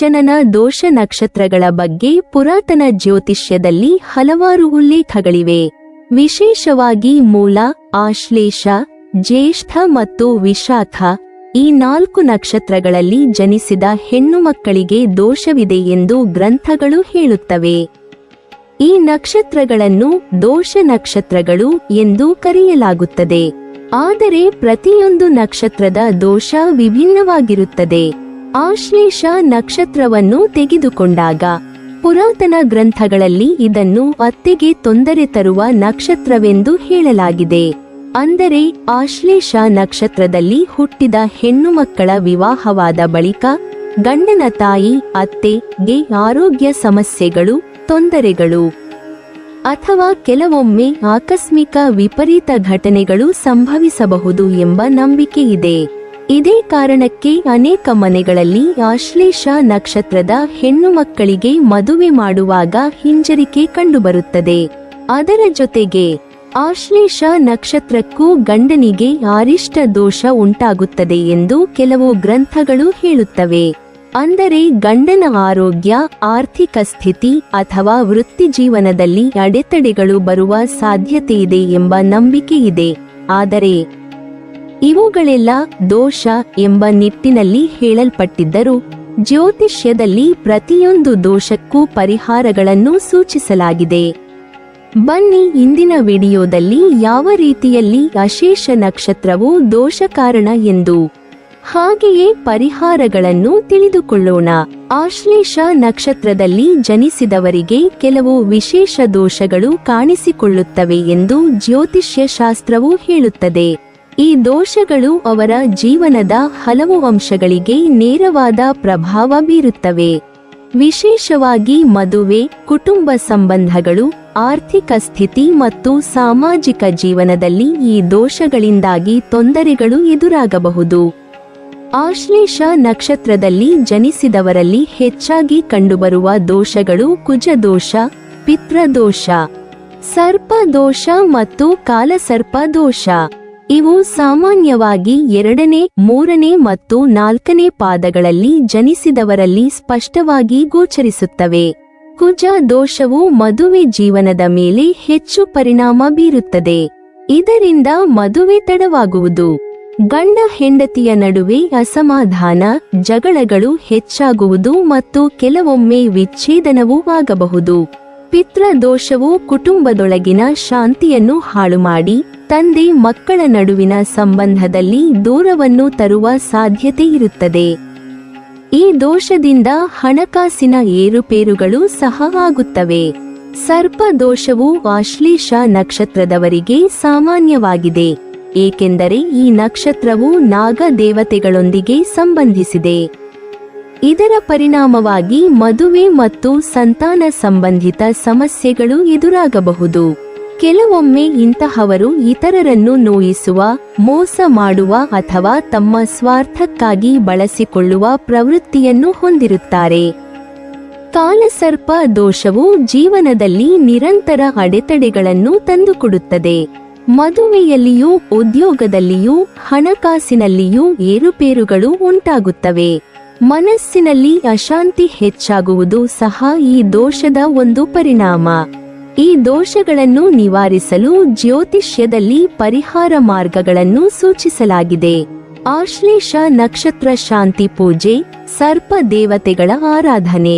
ಜನನ ದೋಷ ನಕ್ಷತ್ರಗಳ ಬಗ್ಗೆ ಪುರಾತನ ಜ್ಯೋತಿಷ್ಯದಲ್ಲಿ ಹಲವಾರು ಉಲ್ಲೇಖಗಳಿವೆ. ವಿಶೇಷವಾಗಿ ಮೂಲ, ಆಶ್ಲೇಷ, ಜ್ಯೇಷ್ಠ ಮತ್ತು ವಿಶಾಖ ಈ 4 ನಕ್ಷತ್ರಗಳಲ್ಲಿ ಜನಿಸಿದ ಹೆಣ್ಣು ಮಕ್ಕಳಿಗೆ ದೋಷವಿದೆ ಎಂದು ಗ್ರಂಥಗಳು ಹೇಳುತ್ತವೆ. ಈ ನಕ್ಷತ್ರಗಳನ್ನು ದೋಷ ನಕ್ಷತ್ರಗಳು ಎಂದು ಕರೆಯಲಾಗುತ್ತದೆ. ಆದರೆ ಪ್ರತಿಯೊಂದು ನಕ್ಷತ್ರದ ದೋಷ ವಿಭಿನ್ನವಾಗಿರುತ್ತದೆ. ಆಶ್ಲೇಷ ನಕ್ಷತ್ರವನ್ನು ತೆಗೆದುಕೊಂಡಾಗ ಪುರಾತನ ಗ್ರಂಥಗಳಲ್ಲಿ ಇದನ್ನು ಅತ್ತೆಗೆ ತೊಂದರೆ ತರುವ ನಕ್ಷತ್ರವೆಂದು ಹೇಳಲಾಗಿದೆ. ಅಂದರೆ ಆಶ್ಲೇಷ ನಕ್ಷತ್ರದಲ್ಲಿ ಹುಟ್ಟಿದ ಹೆಣ್ಣು ಮಕ್ಕಳ ವಿವಾಹವಾದ ಬಳಿಕ ಗಂಡನ ತಾಯಿ, ಅತ್ತೆಗೆ ಆರೋಗ್ಯ ಸಮಸ್ಯೆಗಳು, ತೊಂದರೆಗಳು ಅಥವಾ ಕೆಲವೊಮ್ಮೆ ಆಕಸ್ಮಿಕ ವಿಪರೀತ ಘಟನೆಗಳು ಸಂಭವಿಸಬಹುದು ಎಂಬ ನಂಬಿಕೆ ಇದೆ. ಇದೇ ಕಾರಣಕ್ಕೆ ಅನೇಕ ಮನೆಗಳಲ್ಲಿ ಆಶ್ಲೇಷ ನಕ್ಷತ್ರದ ಹೆಣ್ಣು ಮಕ್ಕಳಿಗೆ ಮದುವೆ ಮಾಡುವಾಗ ಹಿಂಜರಿಕೆ ಕಂಡುಬರುತ್ತದೆ. ಅದರ ಜೊತೆಗೆ ಆಶ್ಲೇಷ ನಕ್ಷತ್ರಕ್ಕೂ ಗಂಡನಿಗೆ ಅರಿಷ್ಟ ದೋಷ ಉಂಟಾಗುತ್ತದೆ ಎಂದು ಕೆಲವು ಗ್ರಂಥಗಳು ಹೇಳುತ್ತವೆ. ಅಂದರೆ ಗಂಡನ ಆರೋಗ್ಯ, ಆರ್ಥಿಕ ಸ್ಥಿತಿ ಅಥವಾ ವೃತ್ತಿ ಜೀವನದಲ್ಲಿ ಅಡೆತಡೆಗಳು ಬರುವ ಸಾಧ್ಯತೆಯಿದೆ ಎಂಬ ನಂಬಿಕೆ ಇದೆ. ಆದರೆ ಇವುಗಳೆಲ್ಲ ದೋಷ ಎಂಬ ನಿಟ್ಟಿನಲ್ಲಿ ಹೇಳಲ್ಪಟ್ಟಿದ್ದರೂ ಜ್ಯೋತಿಷ್ಯದಲ್ಲಿ ಪ್ರತಿಯೊಂದು ದೋಷಕ್ಕೂ ಪರಿಹಾರಗಳನ್ನು ಸೂಚಿಸಲಾಗಿದೆ. ಬನ್ನಿ ಇಂದಿನ ವಿಡಿಯೋದಲ್ಲಿ ಯಾವ ರೀತಿಯಲ್ಲಿ ಅಶೇಷ ನಕ್ಷತ್ರವು ದೋಷ ಕಾರಣ ಎಂದು ಹಾಗೆಯೇ ಪರಿಹಾರಗಳನ್ನು ತಿಳಿದುಕೊಳ್ಳೋಣ. ಆಶ್ಲೇಷ ನಕ್ಷತ್ರದಲ್ಲಿ ಜನಿಸಿದವರಿಗೆ ಕೆಲವು ವಿಶೇಷ ದೋಷಗಳು ಕಾಣಿಸಿಕೊಳ್ಳುತ್ತವೆ ಎಂದು ಜ್ಯೋತಿಷ್ಯ ಶಾಸ್ತ್ರವು ಹೇಳುತ್ತದೆ. ಈ ದೋಷಗಳು ಅವರ ಜೀವನದ ಹಲವು ಅಂಶಗಳಿಗೆ ನೇರವಾದ ಪ್ರಭಾವ ಬೀರುತ್ತವೆ. ವಿಶೇಷವಾಗಿ ಮದುವೆ, ಕುಟುಂಬ ಸಂಬಂಧಗಳು, ಆರ್ಥಿಕ ಸ್ಥಿತಿ ಮತ್ತು ಸಾಮಾಜಿಕ ಜೀವನದಲ್ಲಿ ಈ ದೋಷಗಳಿಂದಾಗಿ ತೊಂದರೆಗಳು ಎದುರಾಗಬಹುದು. ಆಶ್ಲೇಷ ನಕ್ಷತ್ರದಲ್ಲಿ ಜನಿಸಿದವರಲ್ಲಿ ಹೆಚ್ಚಾಗಿ ಕಂಡುಬರುವ ದೋಷಗಳು ಕುಜದೋಷ, ಪಿತೃದೋಷ, ಸರ್ಪದೋಷ ಮತ್ತು ಕಾಲಸರ್ಪ ದೋಷ. ಇವು ಸಾಮಾನ್ಯವಾಗಿ 2ನೇ, 3ನೇ ಮತ್ತು 4ನೇ ಪಾದಗಳಲ್ಲಿ ಜನಿಸಿದವರಲ್ಲಿ ಸ್ಪಷ್ಟವಾಗಿ ಗೋಚರಿಸುತ್ತವೆ. ಕುಜ ದೋಷವು ಮದುವೆ ಜೀವನದ ಮೇಲೆ ಹೆಚ್ಚು ಪರಿಣಾಮ ಬೀರುತ್ತದೆ. ಇದರಿಂದ ಮದುವೆ ತಡವಾಗುವುದು, ಗಂಡ ಹೆಂಡತಿಯ ನಡುವೆ ಅಸಮಾಧಾನ, ಜಗಳಗಳು ಹೆಚ್ಚಾಗುವುದು ಮತ್ತು ಕೆಲವೊಮ್ಮೆ ವಿಚ್ಛೇದನವೂ ಆಗಬಹುದು. ಪಿತೃದೋಷವು ಕುಟುಂಬದೊಳಗಿನ ಶಾಂತಿಯನ್ನು ಹಾಳುಮಾಡಿ ತಂದೆ ಮಕ್ಕಳ ನಡುವಿನ ಸಂಬಂಧದಲ್ಲಿ ದೂರವನ್ನು ತರುವ ಸಾಧ್ಯತೆ ಇರುತ್ತದೆ. ಈ ದೋಷದಿಂದ ಹಣಕಾಸಿನ ಏರುಪೇರುಗಳು ಸಹ ಆಗುತ್ತವೆ. ಸರ್ಪದೋಷವು ಆಶ್ಲೇಷ ನಕ್ಷತ್ರದವರಿಗೆ ಸಾಮಾನ್ಯವಾಗಿದೆ, ಏಕೆಂದರೆ ಈ ನಕ್ಷತ್ರವು ನಾಗ ದೇವತೆಗಳೊಂದಿಗೆ ಸಂಬಂಧಿಸಿದೆ. ಇದರ ಪರಿಣಾಮವಾಗಿ ಮದುವೆ ಮತ್ತು ಸಂತಾನ ಸಂಬಂಧಿತ ಸಮಸ್ಯೆಗಳು ಎದುರಾಗಬಹುದು. ಕೆಲವೊಮ್ಮೆ ಇಂತಹವರು ಇತರರನ್ನು ನೋಯಿಸುವ, ಮೋಸ ಮಾಡುವ ಅಥವಾ ತಮ್ಮ ಸ್ವಾರ್ಥಕ್ಕಾಗಿ ಬಳಸಿಕೊಳ್ಳುವ ಪ್ರವೃತ್ತಿಯನ್ನು ಹೊಂದಿರುತ್ತಾರೆ. ಕಾಲಸರ್ಪ ದೋಷವು ಜೀವನದಲ್ಲಿ ನಿರಂತರ ಅಡೆತಡೆಗಳನ್ನು ತಂದುಕೊಡುತ್ತದೆ. ಮದುವೆಯಲ್ಲಿಯೂ ಉದ್ಯೋಗದಲ್ಲಿಯೂ ಹಣಕಾಸಿನಲ್ಲಿಯೂ ಏರುಪೇರುಗಳು ಉಂಟಾಗುತ್ತವೆ. ಮನಸ್ಸಿನಲ್ಲಿ ಅಶಾಂತಿ ಹೆಚ್ಚಾಗುವುದು ಸಹ ಈ ದೋಷದ ಒಂದು ಪರಿಣಾಮ. ಈ ದೋಷಗಳನ್ನು ನಿವಾರಿಸಲು ಜ್ಯೋತಿಷ್ಯದಲ್ಲಿ ಪರಿಹಾರ ಮಾರ್ಗಗಳನ್ನು ಸೂಚಿಸಲಾಗಿದೆ. ಆಶ್ಲೇಷ ನಕ್ಷತ್ರ ಶಾಂತಿ ಪೂಜೆ, ಸರ್ಪ ದೇವತೆಗಳ ಆರಾಧನೆ,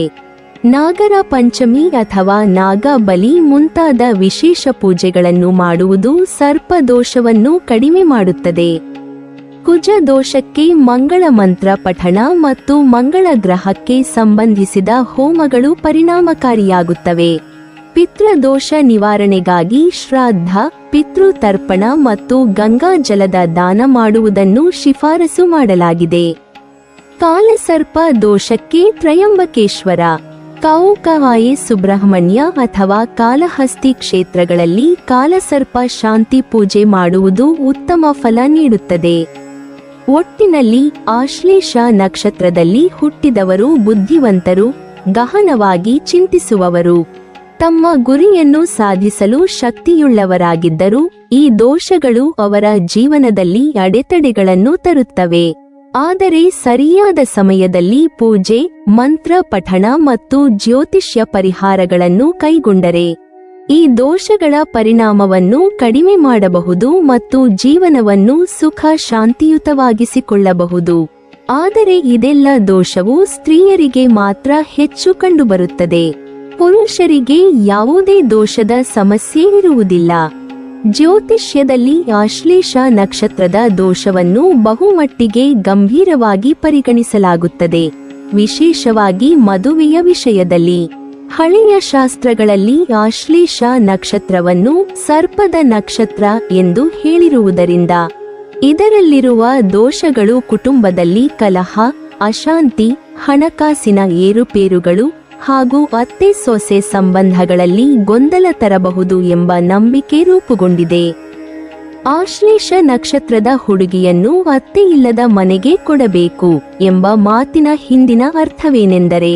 ನಾಗರ ಪಂಚಮಿ ಅಥವಾ ನಾಗ ಬಲಿ ಮುಂತಾದ ವಿಶೇಷ ಪೂಜೆಗಳನ್ನು ಮಾಡುವುದು ಸರ್ಪದೋಷವನ್ನು ಕಡಿಮೆ ಮಾಡುತ್ತದೆ. ಕುಜ ದೋಷಕ್ಕೆ ಮಂಗಳ ಮಂತ್ರ ಪಠಣ ಮತ್ತು ಮಂಗಳ ಗ್ರಹಕ್ಕೆ ಸಂಬಂಧಿಸಿದ ಹೋಮಗಳು ಪರಿಣಾಮಕಾರಿಯಾಗುತ್ತವೆ. ಪಿತೃದೋಷ ನಿವಾರಣೆಗಾಗಿ ಶ್ರಾದ್ದ, ಪಿತೃತರ್ಪಣ ಮತ್ತು ಗಂಗಾ ಜಲದ ದಾನ ಮಾಡುವುದನ್ನು ಶಿಫಾರಸು ಮಾಡಲಾಗಿದೆ. ಕಾಲಸರ್ಪ ದೋಷಕ್ಕೆ ತ್ರಯಂಬಕೇಶ್ವರ, ಕೌಕಹಾಯೆ ಸುಬ್ರಹ್ಮಣ್ಯ ಅಥವಾ ಕಾಲಹಸ್ತಿ ಕ್ಷೇತ್ರಗಳಲ್ಲಿ ಕಾಲಸರ್ಪ ಶಾಂತಿ ಪೂಜೆ ಮಾಡುವುದು ಉತ್ತಮ ಫಲ ನೀಡುತ್ತದೆ. ಒಟ್ಟಿನಲ್ಲಿ ಆಶ್ಲೇಷ ನಕ್ಷತ್ರದಲ್ಲಿ ಹುಟ್ಟಿದವರು ಬುದ್ಧಿವಂತರು, ಗಹನವಾಗಿ ಚಿಂತಿಸುವವರು, ತಮ್ಮ ಗುರಿಯನ್ನು ಸಾಧಿಸಲು ಶಕ್ತಿಯುಳ್ಳವರಾಗಿದ್ದರೂ ಈ ದೋಷಗಳು ಅವರ ಜೀವನದಲ್ಲಿ ಅಡೆತಡೆಗಳನ್ನು ತರುತ್ತವೆ. ಆದರೆ ಸರಿಯಾದ ಸಮಯದಲ್ಲಿ ಪೂಜೆ, ಮಂತ್ರ ಪಠಣ ಮತ್ತು ಜ್ಯೋತಿಷ್ಯ ಪರಿಹಾರಗಳನ್ನು ಕೈಗೊಂಡರೆ ಈ ದೋಷಗಳ ಪರಿಣಾಮವನ್ನು ಕಡಿಮೆ ಮಾಡಬಹುದು ಮತ್ತು ಜೀವನವನ್ನು ಸುಖ ಶಾಂತಿಯುತವಾಗಿಸಿಕೊಳ್ಳಬಹುದು. ಆದರೆ ಇದೆಲ್ಲ ದೋಷವು ಸ್ತ್ರೀಯರಿಗೆ ಮಾತ್ರ ಹೆಚ್ಚು ಕಂಡುಬರುತ್ತದೆ. ಪುರುಷರಿಗೆ ಯಾವುದೇ ದೋಷದ ಸಮಸ್ಯೆ ಇರುವುದಿಲ್ಲ. ಜ್ಯೋತಿಷ್ಯದಲ್ಲಿ ಆಶ್ಲೇಷ ನಕ್ಷತ್ರದ ದೋಷವನ್ನು ಬಹುಮಟ್ಟಿಗೆ ಗಂಭೀರವಾಗಿ ಪರಿಗಣಿಸಲಾಗುತ್ತದೆ, ವಿಶೇಷವಾಗಿ ಮದುವೆಯ ವಿಷಯದಲ್ಲಿ. ಹಳೆಯ ಶಾಸ್ತ್ರಗಳಲ್ಲಿ ಆಶ್ಲೇಷ ನಕ್ಷತ್ರವನ್ನು ಸರ್ಪದ ನಕ್ಷತ್ರ ಎಂದು ಹೇಳಿರುವುದರಿಂದ ಇದರಲ್ಲಿರುವ ದೋಷಗಳು ಕುಟುಂಬದಲ್ಲಿ ಕಲಹ, ಅಶಾಂತಿ, ಹಣಕಾಸಿನ ಏರುಪೇರುಗಳು ಹಾಗೂ ಅತ್ತೆ ಸೊಸೆ ಸಂಬಂಧಗಳಲ್ಲಿ ಗೊಂದಲ ತರಬಹುದು ಎಂಬ ನಂಬಿಕೆ ರೂಪುಗೊಂಡಿದೆ. ಆಶ್ಲೇಷ ನಕ್ಷತ್ರದ ಹುಡುಗಿಯನ್ನು ಅತ್ತೆಯಿಲ್ಲದ ಮನೆಗೆ ಕೊಡಬೇಕು ಎಂಬ ಮಾತಿನ ಹಿಂದಿನ ಅರ್ಥವೇನೆಂದರೆ,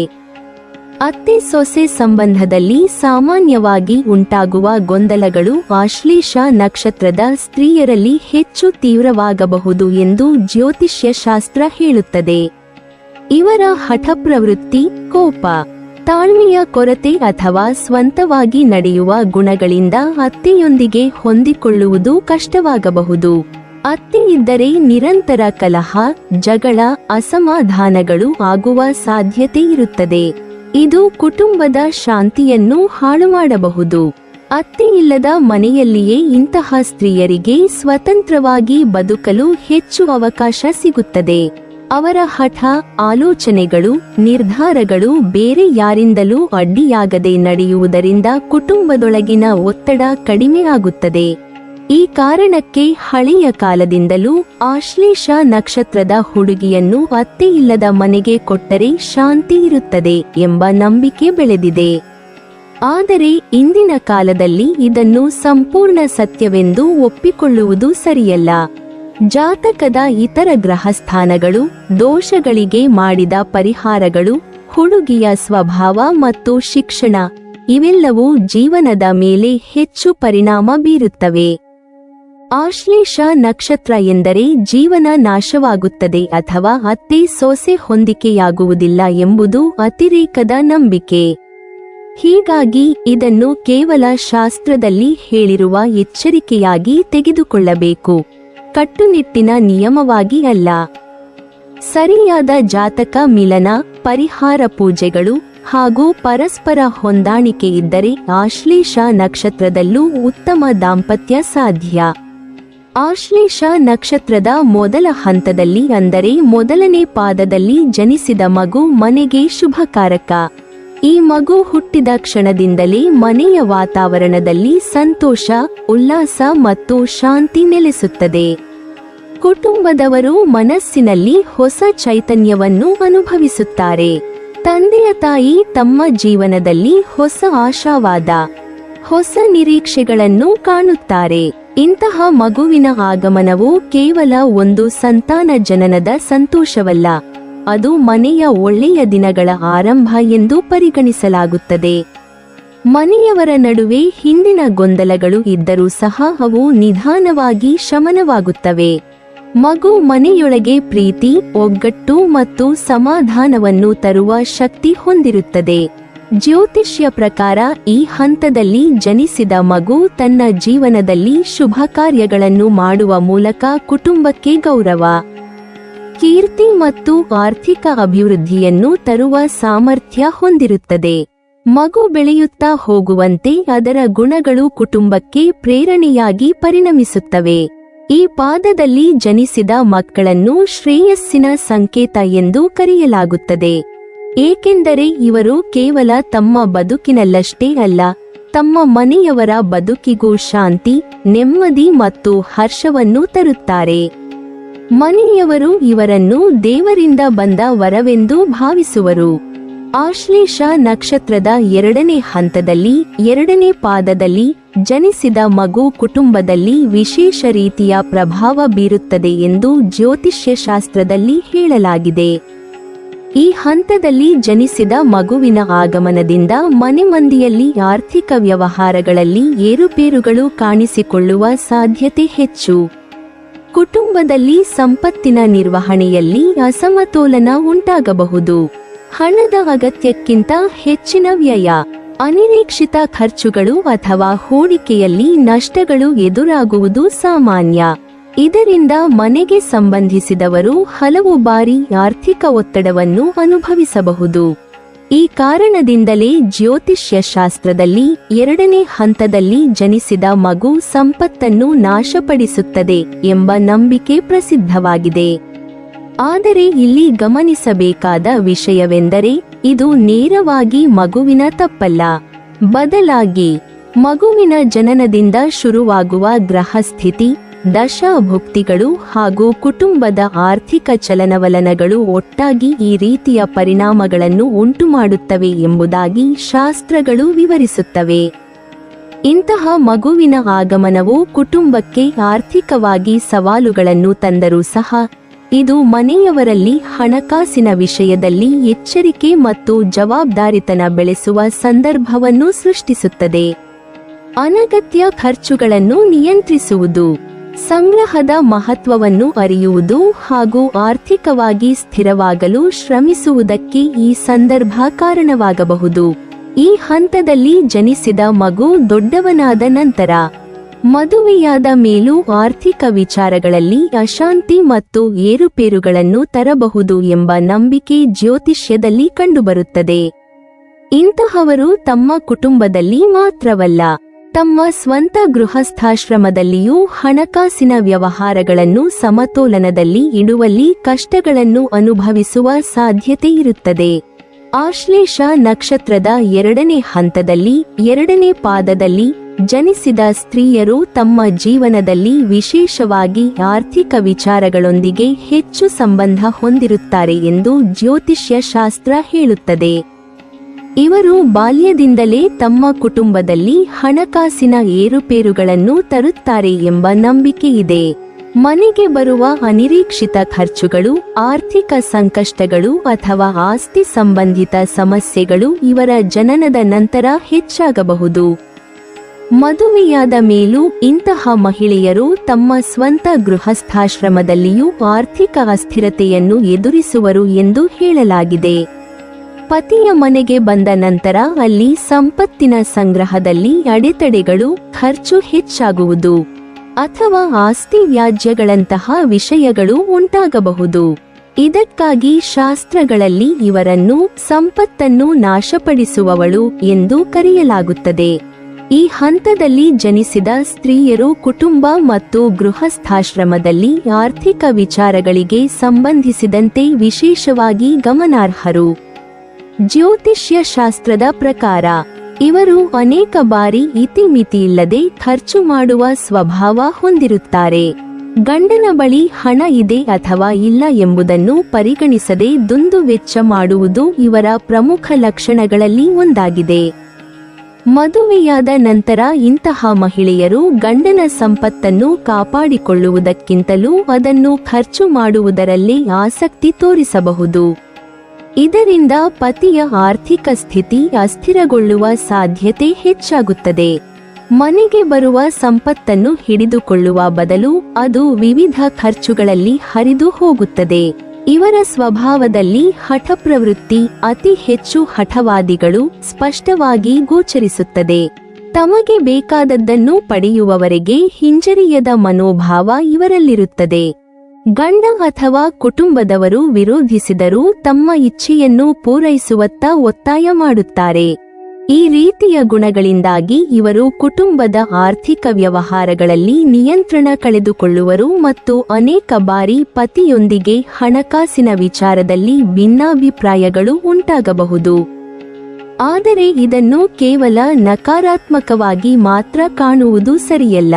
ಅತ್ತೆ ಸೊಸೆ ಸಂಬಂಧದಲ್ಲಿ ಸಾಮಾನ್ಯವಾಗಿ ಉಂಟಾಗುವ ಗೊಂದಲಗಳು ಆಶ್ಲೇಷ ನಕ್ಷತ್ರದ ಸ್ತ್ರೀಯರಲ್ಲಿ ಹೆಚ್ಚು ತೀವ್ರವಾಗಬಹುದು ಎಂದು ಜ್ಯೋತಿಷ್ಯ ಶಾಸ್ತ್ರ ಹೇಳುತ್ತದೆ. ಇವರ ಹಠಪ್ರವೃತ್ತಿ, ಕೋಪ, ತಾಳ್ಮೆಯ ಕೊರತೆ ಅಥವಾ ಸ್ವಂತವಾಗಿ ನಡೆಯುವ ಗುಣಗಳಿಂದ ಅತ್ತೆಯೊಂದಿಗೆ ಹೊಂದಿಕೊಳ್ಳುವುದು ಕಷ್ಟವಾಗಬಹುದು. ಅತ್ತೆ ಇದ್ದರೆ ನಿರಂತರ ಕಲಹ, ಜಗಳ, ಅಸಮಾಧಾನಗಳು ಆಗುವ ಸಾಧ್ಯತೆ ಇರುತ್ತದೆ. ಇದು ಕುಟುಂಬದ ಶಾಂತಿಯನ್ನು ಹಾಳುಮಾಡಬಹುದು. ಅತ್ತೆ ಇಲ್ಲದ ಮನೆಯಲ್ಲಿಯೇ ಇಂತಹ ಸ್ತ್ರೀಯರಿಗೆ ಸ್ವತಂತ್ರವಾಗಿ ಬದುಕಲು ಹೆಚ್ಚು ಅವಕಾಶ ಸಿಗುತ್ತದೆ. ಅವರ ಹಠ, ಆಲೋಚನೆಗಳು, ನಿರ್ಧಾರಗಳು ಬೇರೆ ಯಾರಿಂದಲೂ ಅಡ್ಡಿಯಾಗದೆ ನಡೆಯುವುದರಿಂದ ಕುಟುಂಬದೊಳಗಿನ ಒತ್ತಡ ಕಡಿಮೆ ಆಗುತ್ತದೆ. ಈ ಕಾರಣಕ್ಕೆ ಹಳೆಯ ಕಾಲದಿಂದಲೂ ಆಶ್ಲೇಷ ನಕ್ಷತ್ರದ ಹುಡುಗಿಯನ್ನು ಅತ್ತೆಯಿಲ್ಲದ ಮನೆಗೆ ಕೊಟ್ಟರೆ ಶಾಂತಿ ಇರುತ್ತದೆ ಎಂಬ ನಂಬಿಕೆ ಬೆಳೆದಿದೆ. ಆದರೆ ಇಂದಿನ ಕಾಲದಲ್ಲಿ ಇದನ್ನು ಸಂಪೂರ್ಣ ಸತ್ಯವೆಂದು ಒಪ್ಪಿಕೊಳ್ಳುವುದು ಸರಿಯಲ್ಲ. ಜಾತಕದ ಇತರ ಗ್ರಹಸ್ಥಾನಗಳು, ದೋಷಗಳಿಗೆ ಮಾಡಿದ ಪರಿಹಾರಗಳು, ಹುಡುಗಿಯ ಸ್ವಭಾವ ಮತ್ತು ಶಿಕ್ಷಣ ಇವೆಲ್ಲವೂ ಜೀವನದ ಮೇಲೆ ಹೆಚ್ಚು ಪರಿಣಾಮ ಬೀರುತ್ತವೆ. ಆಶ್ಲೇಷ ನಕ್ಷತ್ರ ಎಂದರೆ ಜೀವನ ನಾಶವಾಗುತ್ತದೆ ಅಥವಾ ಅತ್ತೆ ಸೊಸೆ ಹೊಂದಿಕೆಯಾಗುವುದಿಲ್ಲ ಎಂಬುದು ಅತಿರೇಕದ ನಂಬಿಕೆ. ಹೀಗಾಗಿ ಇದನ್ನು ಕೇವಲ ಶಾಸ್ತ್ರದಲ್ಲಿ ಹೇಳಿರುವ ಎಚ್ಚರಿಕೆಯಾಗಿ ತೆಗೆದುಕೊಳ್ಳಬೇಕು, ಕಟ್ಟುನಿಟ್ಟಿನ ನಿಯಮವಾಗಿ ಅಲ್ಲ. ಸರಿಯಾದ ಜಾತಕ ಮಿಲನ, ಪರಿಹಾರ ಪೂಜೆಗಳು ಹಾಗೂ ಪರಸ್ಪರ ಹೊಂದಾಣಿಕೆ ಇದ್ದರೆ ಆಶ್ಲೇಷ ನಕ್ಷತ್ರದಲ್ಲೂ ಉತ್ತಮ ದಾಂಪತ್ಯ ಸಾಧ್ಯ. ಆಶ್ಲೇಷ ನಕ್ಷತ್ರದ ಮೊದಲ ಹಂತದಲ್ಲಿ ಅಂದರೆ ಮೊದಲನೇ ಪಾದದಲ್ಲಿ ಜನಿಸಿದ ಮಗು ಮನೆಗೆ ಶುಭಕಾರಕ. ಈ ಮಗು ಹುಟ್ಟಿದ ಕ್ಷಣದಿಂದಲೇ ಮನೆಯ ವಾತಾವರಣದಲ್ಲಿ ಸಂತೋಷ, ಉಲ್ಲಾಸ ಮತ್ತು ಶಾಂತಿ ನೆಲೆಸುತ್ತದೆ. ಕುಟುಂಬದವರು ಮನಸ್ಸಿನಲ್ಲಿ ಹೊಸ ಚೈತನ್ಯವನ್ನು ಅನುಭವಿಸುತ್ತಾರೆ. ತಂದೆಯ ತಾಯಿ ತಮ್ಮ ಜೀವನದಲ್ಲಿ ಹೊಸ ಆಶಾವಾದ, ಹೊಸ ನಿರೀಕ್ಷೆಗಳನ್ನು ಕಾಣುತ್ತಾರೆ. ಇಂತಹ ಮಗುವಿನ ಆಗಮನವು ಕೇವಲ ಒಂದು ಸಂತಾನ ಜನನದ ಸಂತೋಷವಲ್ಲ, ಅದು ಮನೆಯ ಒಳ್ಳೆಯ ದಿನಗಳ ಆರಂಭ ಎಂದು ಪರಿಗಣಿಸಲಾಗುತ್ತದೆ. ಮನೆಯವರ ನಡುವೆ ಹಿಂದಿನ ಗೊಂದಲಗಳು ಇದ್ದರೂ ಸಹ ಅವು ನಿಧಾನವಾಗಿ ಶಮನವಾಗುತ್ತವೆ. ಮಗು ಮನೆಯೊಳಗೆ ಪ್ರೀತಿ, ಒಗ್ಗಟ್ಟು ಮತ್ತು ಸಮಾಧಾನವನ್ನು ತರುವ ಶಕ್ತಿ ಹೊಂದಿರುತ್ತದೆ. ಜ್ಯೋತಿಷ್ಯ ಪ್ರಕಾರ ಈ ಹಂತದಲ್ಲಿ ಜನಿಸಿದ ಮಗು ತನ್ನ ಜೀವನದಲ್ಲಿ ಶುಭ ಕಾರ್ಯಗಳನ್ನು ಮಾಡುವ ಮೂಲಕ ಕುಟುಂಬಕ್ಕೆ ಗೌರವ, ಕೀರ್ತಿ ಮತ್ತು ಆರ್ಥಿಕ ಅಭಿವೃದ್ಧಿಯನ್ನು ತರುವ ಸಾಮರ್ಥ್ಯ ಹೊಂದಿರುತ್ತದೆ. ಮಗು ಬೆಳೆಯುತ್ತಾ ಹೋಗುವಂತೆ ಅದರ ಗುಣಗಳು ಕುಟುಂಬಕ್ಕೆ ಪ್ರೇರಣೆಯಾಗಿ ಪರಿಣಮಿಸುತ್ತವೆ. ಈ ಪಾದದಲ್ಲಿ ಜನಿಸಿದ ಮಕ್ಕಳನ್ನು ಶ್ರೇಯಸ್ಸಿನ ಸಂಕೇತ ಎಂದು ಕರೆಯಲಾಗುತ್ತದೆ, ಏಕೆಂದರೆ ಇವರು ಕೇವಲ ತಮ್ಮ ಬದುಕಿನಲ್ಲಷ್ಟೇ ಅಲ್ಲ, ತಮ್ಮ ಮನೆಯವರ ಬದುಕಿಗೂ ಶಾಂತಿ, ನೆಮ್ಮದಿ ಮತ್ತು ಹರ್ಷವನ್ನು ತರುತ್ತಾರೆ. ಮನೆಯವರು ಇವರನ್ನು ದೇವರಿಂದ ಬಂದ ವರವೆಂದು ಭಾವಿಸುವರು. ಆಶ್ಲೇಷ ನಕ್ಷತ್ರದ ಎರಡನೇ ಹಂತದಲ್ಲಿ ಎರಡನೇ ಪಾದದಲ್ಲಿ ಜನಿಸಿದ ಮಗು ಕುಟುಂಬದಲ್ಲಿ ವಿಶೇಷ ರೀತಿಯ ಪ್ರಭಾವ ಬೀರುತ್ತದೆ ಎಂದು ಜ್ಯೋತಿಷ್ಯ ಶಾಸ್ತ್ರದಲ್ಲಿ ಹೇಳಲಾಗಿದೆ. ಈ ಹಂತದಲ್ಲಿ ಜನಿಸಿದ ಮಗುವಿನ ಆಗಮನದಿಂದ ಮನೆ ಮಂದಿಯಲ್ಲಿ ಆರ್ಥಿಕ ವ್ಯವಹಾರಗಳಲ್ಲಿ ಏರುಪೇರುಗಳು ಕಾಣಿಸಿಕೊಳ್ಳುವ ಸಾಧ್ಯತೆ ಹೆಚ್ಚು. ಕುಟುಂಬದಲ್ಲಿ ಸಂಪತ್ತಿನ ನಿರ್ವಹಣೆಯಲ್ಲಿ ಅಸಮತೋಲನ ಉಂಟಾಗಬಹುದು. ಹಣದ ಅಗತ್ಯಕ್ಕಿಂತ ಹೆಚ್ಚಿನ ವ್ಯಯ, ಅನಿರೀಕ್ಷಿತ ಖರ್ಚುಗಳು ಅಥವಾ ಹೂಡಿಕೆಯಲ್ಲಿ ನಷ್ಟಗಳು ಎದುರಾಗುವುದು ಸಾಮಾನ್ಯ. ಇದರಿಂದ ಮನೆಗೆ ಸಂಬಂಧಿಸಿದವರು ಹಲವು ಬಾರಿ ಆರ್ಥಿಕ ಒತ್ತಡವನ್ನು ಅನುಭವಿಸಬಹುದು. ಈ ಕಾರಣದಿಂದಲೇ ಜ್ಯೋತಿಷ್ಯ ಶಾಸ್ತ್ರದಲ್ಲಿ 2ನೇ ಹಂತದಲ್ಲಿ ಜನಿಸಿದ ಮಗು ಸಂಪತ್ತನ್ನು ನಾಶಪಡಿಸುತ್ತದೆ ಎಂಬ ನಂಬಿಕೆ ಪ್ರಸಿದ್ಧವಾಗಿದೆ. ಆದರೆ ಇಲ್ಲಿ ಗಮನಿಸಬೇಕಾದ ವಿಷಯವೆಂದರೆ ಇದು ನೇರವಾಗಿ ಮಗುವಿನ ತಪ್ಪಲ್ಲ. ಬದಲಾಗಿ ಮಗುವಿನ ಜನನದಿಂದ ಶುರುವಾಗುವ ಗ್ರಹಸ್ಥಿತಿ, ದಶಾಭುಕ್ತಿಗಳು ಹಾಗೂ ಕುಟುಂಬದ ಆರ್ಥಿಕ ಚಲನವಲನಗಳು ಒಟ್ಟಾಗಿ ಈ ರೀತಿಯ ಪರಿಣಾಮಗಳನ್ನು ಉಂಟುಮಾಡುತ್ತವೆ ಎಂಬುದಾಗಿ ಶಾಸ್ತ್ರಗಳು ವಿವರಿಸುತ್ತವೆ. ಇಂತಹ ಮಗುವಿನ ಆಗಮನವು ಕುಟುಂಬಕ್ಕೆ ಆರ್ಥಿಕವಾಗಿ ಸವಾಲುಗಳನ್ನು ತಂದರೂ ಸಹ ಇದು ಮನೆಯವರಲ್ಲಿ ಹಣಕಾಸಿನ ವಿಷಯದಲ್ಲಿ ಎಚ್ಚರಿಕೆ ಮತ್ತು ಜವಾಬ್ದಾರಿತನ ಬೆಳೆಸುವ ಸಂದರ್ಭವನ್ನು ಸೃಷ್ಟಿಸುತ್ತದೆ. ಅನಗತ್ಯ ಖರ್ಚುಗಳನ್ನು ನಿಯಂತ್ರಿಸುವುದು, ಸಂಗ್ರಹದ ಮಹತ್ವವನ್ನು ಅರಿಯುವುದು ಹಾಗೂ ಆರ್ಥಿಕವಾಗಿ ಸ್ಥಿರವಾಗಲು ಶ್ರಮಿಸುವುದಕ್ಕೆ ಈ ಸಂದರ್ಭ ಕಾರಣವಾಗಬಹುದು. ಈ ಹಂತದಲ್ಲಿ ಜನಿಸಿದ ಮಗು ದೊಡ್ಡವನಾದ ನಂತರ ಮದುವೆಯಾದ ಮೇಲೂ ಆರ್ಥಿಕ ವಿಚಾರಗಳಲ್ಲಿ ಅಶಾಂತಿ ಮತ್ತು ಏರುಪೇರುಗಳನ್ನು ತರಬಹುದು ಎಂಬ ನಂಬಿಕೆ ಜ್ಯೋತಿಷ್ಯದಲ್ಲಿ ಕಂಡುಬರುತ್ತದೆ. ಇಂತಹವರು ತಮ್ಮ ಕುಟುಂಬದಲ್ಲಿ ಮಾತ್ರವಲ್ಲ, ತಮ್ಮ ಸ್ವಂತ ಗೃಹಸ್ಥಾಶ್ರಮದಲ್ಲಿಯೂ ಹಣಕಾಸಿನ ವ್ಯವಹಾರಗಳನ್ನು ಸಮತೋಲನದಲ್ಲಿ ಇಡುವಲ್ಲಿ ಕಷ್ಟಗಳನ್ನು ಅನುಭವಿಸುವ ಸಾಧ್ಯತೆ ಇರುತ್ತದೆ. ಆಶ್ಲೇಷ ನಕ್ಷತ್ರದ 2ನೇ ಹಂತದಲ್ಲಿ 2ನೇ ಪಾದದಲ್ಲಿ ಜನಿಸಿದ ಸ್ತ್ರೀಯರು ತಮ್ಮ ಜೀವನದಲ್ಲಿ ವಿಶೇಷವಾಗಿ ಆರ್ಥಿಕ ವಿಚಾರಗಳೊಂದಿಗೆ ಹೆಚ್ಚು ಸಂಬಂಧ ಹೊಂದಿರುತ್ತಾರೆ ಎಂದು ಜ್ಯೋತಿಷ್ಯ ಶಾಸ್ತ್ರ ಹೇಳುತ್ತದೆ. ಇವರು ಬಾಲ್ಯದಿಂದಲೇ ತಮ್ಮ ಕುಟುಂಬದಲ್ಲಿ ಹಣಕಾಸಿನ ಏರುಪೇರುಗಳನ್ನು ತರುತ್ತಾರೆ ಎಂಬ ನಂಬಿಕೆ ಇದೆ. ಮನೆಗೆ ಬರುವ ಅನಿರೀಕ್ಷಿತ ಖರ್ಚುಗಳು, ಆರ್ಥಿಕ ಸಂಕಷ್ಟಗಳು ಅಥವಾ ಆಸ್ತಿ ಸಂಬಂಧಿತ ಸಮಸ್ಯೆಗಳು ಇವರ ಜನನದ ನಂತರ ಹೆಚ್ಚಾಗಬಹುದು. ಮದುವೆಯಾದ ಮೇಲೂ ಇಂತಹ ಮಹಿಳೆಯರು ತಮ್ಮ ಸ್ವಂತ ಗೃಹಸ್ಥಾಶ್ರಮದಲ್ಲಿಯೂ ಆರ್ಥಿಕ ಅಸ್ಥಿರತೆಯನ್ನು ಎದುರಿಸುವರು ಎಂದು ಹೇಳಲಾಗಿದೆ. ಪತಿಯ ಮನೆಗೆ ಬಂದ ನಂತರ ಅಲ್ಲಿ ಸಂಪತ್ತಿನ ಸಂಗ್ರಹದಲ್ಲಿ ಅಡೆತಡೆಗಳು, ಖರ್ಚು ಹೆಚ್ಚಾಗುವುದು ಅಥವಾ ಆಸ್ತಿ ವ್ಯಾಜ್ಯಗಳಂತಹ ವಿಷಯಗಳು ಉಂಟಾಗಬಹುದು. ಇದಕ್ಕಾಗಿ ಶಾಸ್ತ್ರಗಳಲ್ಲಿ ಇವರನ್ನು ಸಂಪತ್ತನ್ನು ನಾಶಪಡಿಸುವವಳು ಎಂದು ಕರೆಯಲಾಗುತ್ತದೆ. ಈ ಹಂತದಲ್ಲಿ ಜನಿಸಿದ ಸ್ತ್ರೀಯರು ಕುಟುಂಬ ಮತ್ತು ಗೃಹಸ್ಥಾಶ್ರಮದಲ್ಲಿ ಆರ್ಥಿಕ ವಿಚಾರಗಳಿಗೆ ಸಂಬಂಧಿಸಿದಂತೆ ವಿಶೇಷವಾಗಿ ಗಮನಾರ್ಹರು. ಜ್ಯೋತಿಷ್ಯ ಶಾಸ್ತ್ರದ ಪ್ರಕಾರ ಇವರು ಅನೇಕ ಬಾರಿ ಇತಿಮಿತಿಯಿಲ್ಲದೆ ಖರ್ಚು ಮಾಡುವ ಸ್ವಭಾವ ಹೊಂದಿರುತ್ತಾರೆ. ಗಂಡನ ಬಳಿ ಹಣ ಇದೆ ಅಥವಾ ಇಲ್ಲ ಎಂಬುದನ್ನು ಪರಿಗಣಿಸದೆ ದುಂದು ವೆಚ್ಚ ಮಾಡುವುದು ಇವರ ಪ್ರಮುಖ ಲಕ್ಷಣಗಳಲ್ಲಿ ಒಂದಾಗಿದೆ. ಮದುವೆಯಾದ ನಂತರ ಇಂತಹ ಮಹಿಳೆಯರು ಗಂಡನ ಸಂಪತ್ತನ್ನು ಕಾಪಾಡಿಕೊಳ್ಳುವುದಕ್ಕಿಂತಲೂ ಅದನ್ನು ಖರ್ಚು ಮಾಡುವುದರಲ್ಲಿ ಆಸಕ್ತಿ ತೋರಿಸಬಹುದು. ಇದರಿಂದ ಪತಿಯ ಆರ್ಥಿಕ ಸ್ಥಿತಿ ಅಸ್ಥಿರಗೊಳ್ಳುವ ಸಾಧ್ಯತೆ ಹೆಚ್ಚಾಗುತ್ತದೆ. ಮನೆಗೆ ಬರುವ ಸಂಪತ್ತನ್ನು ಹಿಡಿದುಕೊಳ್ಳುವ ಬದಲು ಅದು ವಿವಿಧ ಖರ್ಚುಗಳಲ್ಲಿ ಹರಿದು ಹೋಗುತ್ತದೆ. ಇವರ ಸ್ವಭಾವದಲ್ಲಿ ಹಠಪ್ರವೃತ್ತಿ, ಅತಿ ಹೆಚ್ಚು ಹಠವಾದಿಗಳು ಸ್ಪಷ್ಟವಾಗಿ ಗೋಚರಿಸುತ್ತದೆ. ತಮಗೆ ಬೇಕಾದದ್ದನ್ನು ಪಡೆಯುವವರೆಗೆ ಹಿಂಜರಿಯದ ಮನೋಭಾವ ಇವರಲ್ಲಿರುತ್ತದೆ. ಗಂಡ ಅಥವಾ ಕುಟುಂಬದವರು ವಿರೋಧಿಸಿದರೂ ತಮ್ಮ ಇಚ್ಛೆಯನ್ನು ಪೂರೈಸುವತ್ತ ಒತ್ತಾಯ ಮಾಡುತ್ತಾರೆ. ಈ ರೀತಿಯ ಗುಣಗಳಿಂದಾಗಿ ಇವರು ಕುಟುಂಬದ ಆರ್ಥಿಕ ವ್ಯವಹಾರಗಳಲ್ಲಿ ನಿಯಂತ್ರಣ ಕಳೆದುಕೊಳ್ಳುವರು ಮತ್ತು ಅನೇಕ ಬಾರಿ ಪತಿಯೊಂದಿಗೆ ಹಣಕಾಸಿನ ವಿಚಾರದಲ್ಲಿ ಭಿನ್ನಾಭಿಪ್ರಾಯಗಳು ಉಂಟಾಗಬಹುದು. ಆದರೆ ಇದನ್ನು ಕೇವಲ ನಕಾರಾತ್ಮಕವಾಗಿ ಮಾತ್ರ ಕಾಣುವುದು ಸರಿಯಲ್ಲ.